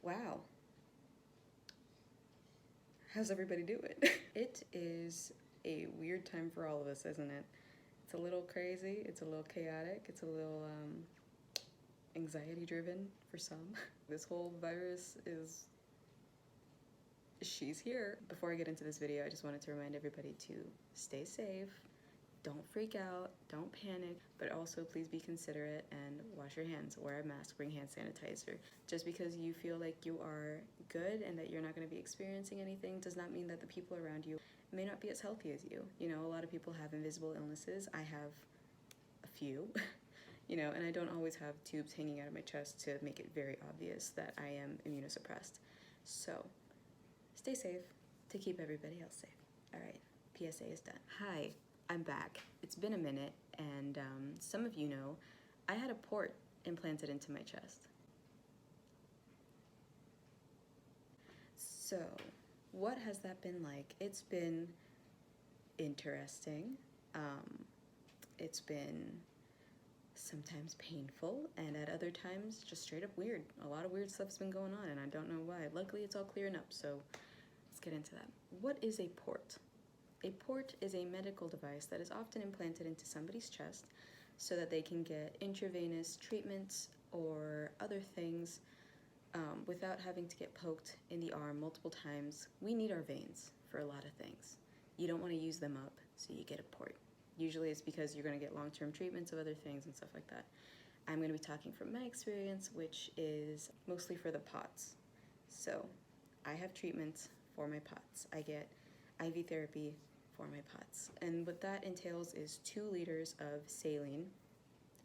Wow. How's everybody doing? It is a weird time for all of us, isn't it? It's a little crazy, it's a little chaotic, it's a little anxiety driven for some. This whole virus is, she's here. Before I get into this video, I just wanted to remind everybody to stay safe. Don't freak out, don't panic, but also please be considerate and wash your hands, wear a mask, bring hand sanitizer. Just because you feel like you are good and that you're not going to be experiencing anything does not mean that the people around you may not be as healthy as you. You know, a lot of people have invisible illnesses. I have a few, you know, and I don't always have tubes hanging out of my chest to make it very obvious that I am immunosuppressed. So, stay safe to keep everybody else safe. All right, PSA is done. Hi. I'm back. It's been a minute, and some of you know I had a port implanted into my chest. So, what has that been like? It's been interesting. It's been sometimes painful, and at other times just straight up weird. A lot of weird stuff's been going on, and I don't know why. Luckily, it's all clearing up, so let's get into that. What is a port? A port is a medical device that is often implanted into somebody's chest so that they can get intravenous treatments or other things without having to get poked in the arm multiple times. We need our veins for a lot of things. You don't want to use them up, so you get a port. Usually it's because you're going to get long-term treatments of other things and stuff like that. I'm going to be talking from my experience, which is mostly for the POTS. So I have treatments for my POTS. I get IV therapy for my POTS. And what that entails is 2 liters of saline,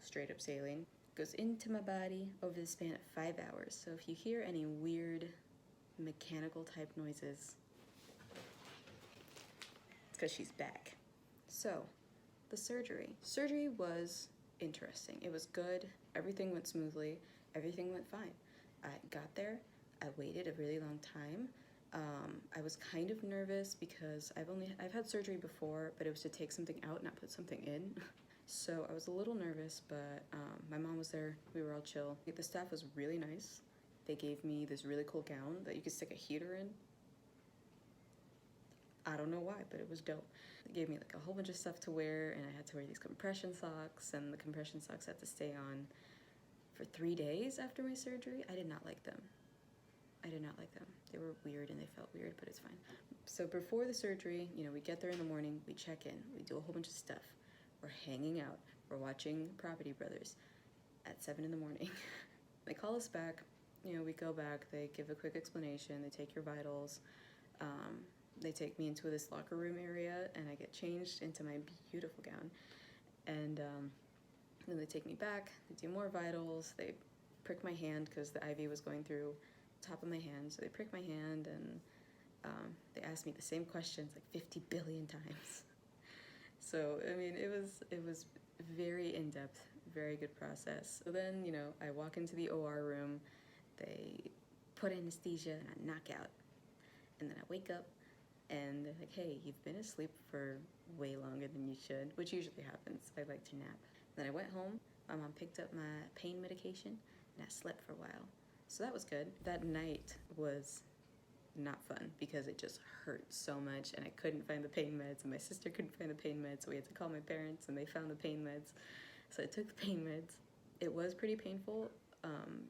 straight up saline, goes into my body over the span of 5 hours. So if you hear any weird mechanical type noises, it's because she's back. So, the surgery. Surgery was interesting. It was good. Everything went smoothly. Everything went fine. I got there. I waited a really long time. I was kind of nervous because I've had surgery before, but it was to take something out, not put something in. So I was a little nervous, but my mom was there. We were all chill. The staff was really nice. They gave me this really cool gown that you could stick a heater in. I don't know why, but it was dope. They gave me like a whole bunch of stuff to wear, and I had to wear these compression socks, and the compression socks had to stay on for 3 days after my surgery. I did not like them. I did not like them. They were weird and they felt weird, but it's fine. So before the surgery, you know, we get there in the morning, we check in, we do a whole bunch of stuff. We're hanging out, we're watching Property Brothers at 7 in the morning. They call us back, you know, we go back, they give a quick explanation, they take your vitals, they take me into this locker room area, and I get changed into my beautiful gown. And then they take me back, they do more vitals, they prick my hand because the IV was going through top of my hand, so they prick my hand, and they asked me the same questions like 50 billion times. So I mean, it was very in-depth, very good process. So then, you know, I walk into the OR room, they put anesthesia, and I knock out, and then I wake up, and they're like, hey, you've been asleep for way longer than you should, which usually happens. I like to nap. Then I went home, my mom picked up my pain medication, and I slept for a while. So that was good. That night was not fun because it just hurt so much, and I couldn't find the pain meds, and my sister couldn't find the pain meds, so we had to call my parents, and they found the pain meds. So I took the pain meds. It was pretty painful.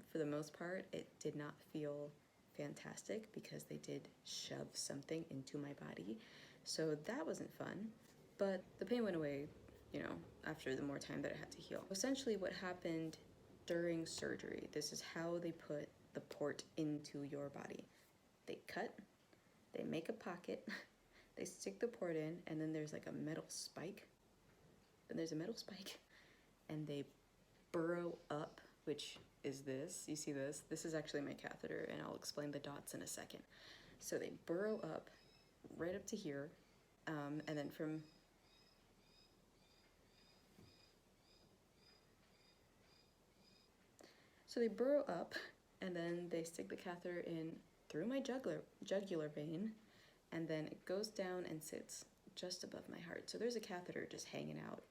For the most part, it did not feel fantastic because they did shove something into my body. So that wasn't fun, but the pain went away, you know, after the more time that it had to heal. Essentially what happened during surgery, this is how they put the port into your body. They cut, they make a pocket, they stick the port in, and then there's like a metal spike. And there's a metal spike, and they burrow up, which is this. You see this? This is actually my catheter, and I'll explain the dots in a second. So they burrow up right up to here, and then from So they burrow up, and then they stick the catheter in through my jugular vein, and then it goes down and sits just above my heart. So there's a catheter just hanging out.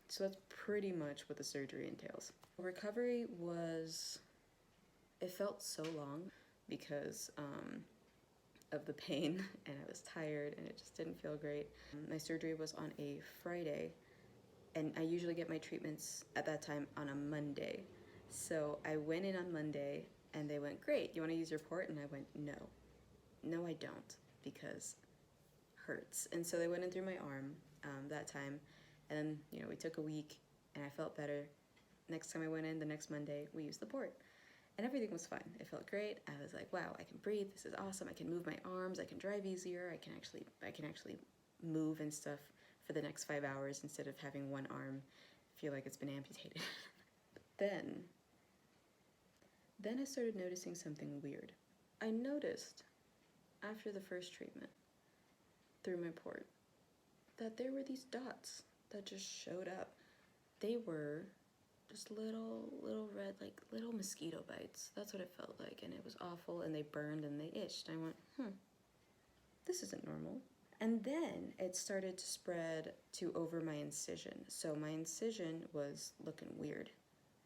So that's pretty much what the surgery entails. Recovery was It felt so long because of the pain, and I was tired and it just didn't feel great. My surgery was on a Friday, and I usually get my treatments at that time on a Monday. So I went in on Monday and they went, "Great, you want to use your port?" And I went, no, I don't, because hurts. And so they went in through my arm that time, and then, you know, we took a week and I felt better. Next time I went in, the next Monday, we used the port. And everything was fine. It felt great. I was like, wow, I can breathe. This is awesome. I can move my arms. I can drive easier. I can actually move and stuff for the next 5 hours instead of having one arm feel like it's been amputated. then I started noticing something weird. I noticed after the first treatment through my port that there were these dots that just showed up. They were just little red, like little mosquito bites. That's what it felt like, and it was awful, and they burned and they itched. I went, this isn't normal. And then it started to spread to over my incision. So my incision was looking weird,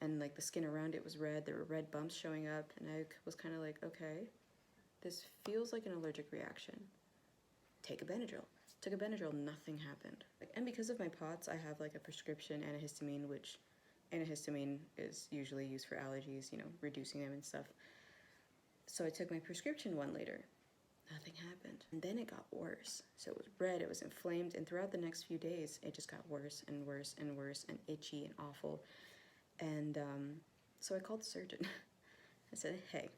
and like the skin around it was red. There were red bumps showing up, and I was kind of like, okay, this feels like an allergic reaction. Take a Benadryl. Took a Benadryl, nothing happened. And because of my POTS, I have like a prescription antihistamine, which antihistamine is usually used for allergies, you know, reducing them and stuff. So I took my prescription one later. Nothing happened. And then it got worse. So it was red, it was inflamed, and throughout the next few days, it just got worse and worse and worse and itchy and awful. And so I called the surgeon. I said, hey,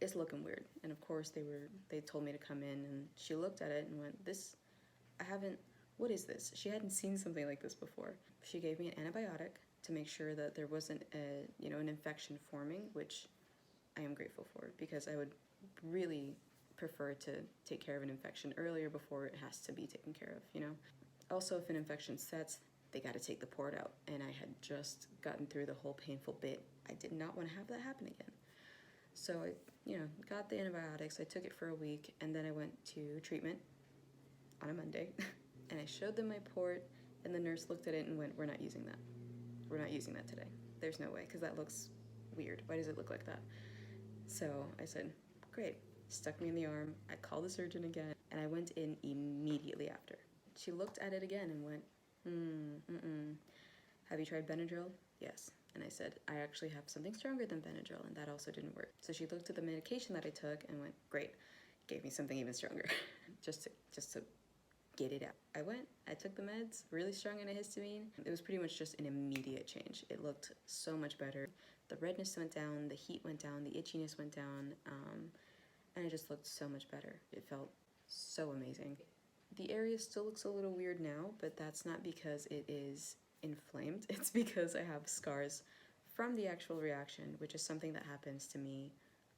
it's looking weird. And of course they told me to come in, and she looked at it and went, what is this? She hadn't seen something like this before. She gave me an antibiotic to make sure that there wasn't an infection forming, which I am grateful for, because I would really prefer to take care of an infection earlier before it has to be taken care of, you know? Also, if an infection sets, they got to take the port out, and I had just gotten through the whole painful bit. I did not want to have that happen again. So I, got the antibiotics, I took it for a week, and then I went to treatment on a Monday, and I showed them my port, and the nurse looked at it and went, we're not using that. We're not using that today. There's no way, because that looks weird. Why does it look like that? So I said, great. Stuck me in the arm. I called the surgeon again, and I went in immediately after. She looked at it again and went, have you tried Benadryl? Yes. And I said, I actually have something stronger than Benadryl, and that also didn't work. So she looked at the medication that I took and went, great. Gave me something even stronger, just to get it out. I took the meds, really strong antihistamine. It was pretty much just an immediate change. It looked so much better. The redness went down, the heat went down, the itchiness went down, and it just looked so much better. It felt so amazing. The area still looks a little weird now, but that's not because it is inflamed. It's because I have scars from the actual reaction, which is something that happens to me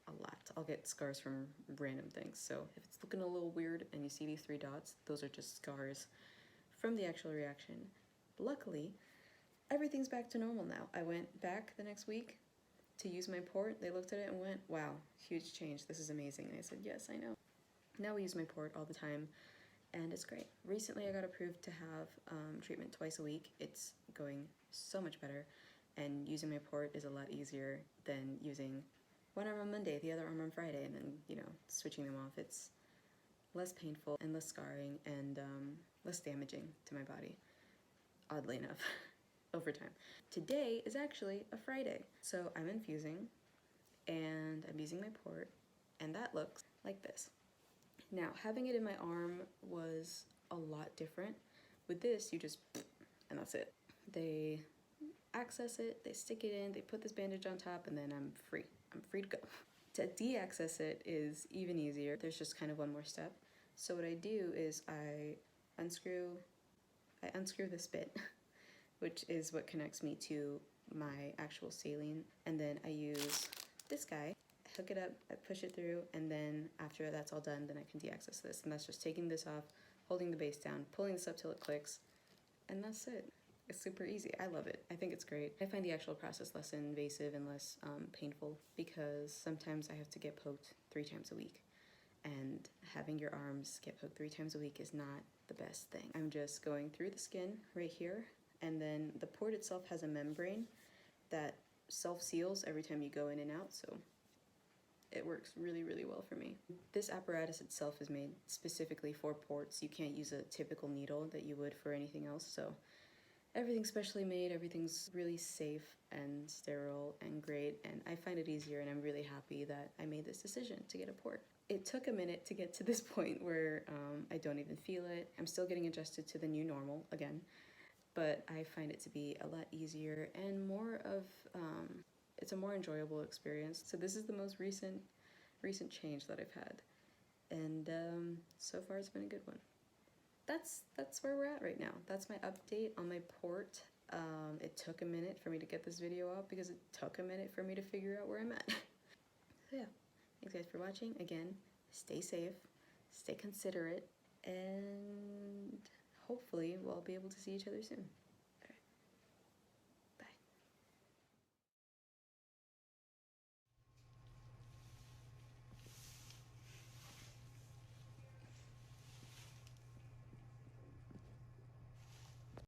a lot. I'll get scars from random things. So if it's looking a little weird and you see these 3 dots, those are just scars from the actual reaction. Luckily, everything's back to normal now. I went back the next week to use my port. They looked at it and went, wow, huge change. This is amazing. And I said, yes, I know. Now we use my port all the time, and it's great. Recently, I got approved to have treatment twice a week. It's going so much better, and using my port is a lot easier than using one arm on Monday, the other arm on Friday, and then, switching them off. It's less painful and less scarring and less damaging to my body, oddly enough, over time. Today is actually a Friday, so I'm infusing, and I'm using my port, and that looks like this. Now, having it in my arm was a lot different. With this, you just, and that's it. They access it, they stick it in, they put this bandage on top, and then I'm free. I'm free to go. To de-access it is even easier. There's just kind of one more step. So what I do is I unscrew this bit, which is what connects me to my actual saline, and then I use this guy, hook it up, I push it through, and then after that's all done, then I can de-access this, and that's just taking this off, holding the base down, pulling this up till it clicks, and that's it. It's super easy. I love it. I think it's great. I find the actual process less invasive and less painful, because sometimes I have to get poked 3 times a week, and having your arms get poked 3 times a week is not the best thing. I'm just going through the skin right here, and then the port itself has a membrane that self-seals every time you go in and out, so it works really, really well for me. This apparatus itself is made specifically for ports. You can't use a typical needle that you would for anything else, so everything's specially made, everything's really safe and sterile and great, and I find it easier, and I'm really happy that I made this decision to get a port. It took a minute to get to this point where I don't even feel it. I'm still getting adjusted to the new normal again, but I find it to be a lot easier and more of, it's a more enjoyable experience. So this is the most recent change that I've had, and so far it's been a good one. That's where we're at right now. That's my update on my port. It took a minute for me to get this video out because it took a minute for me to figure out where I'm at. So yeah, thanks guys for watching. Again, stay safe, stay considerate, and hopefully we'll be able to see each other soon.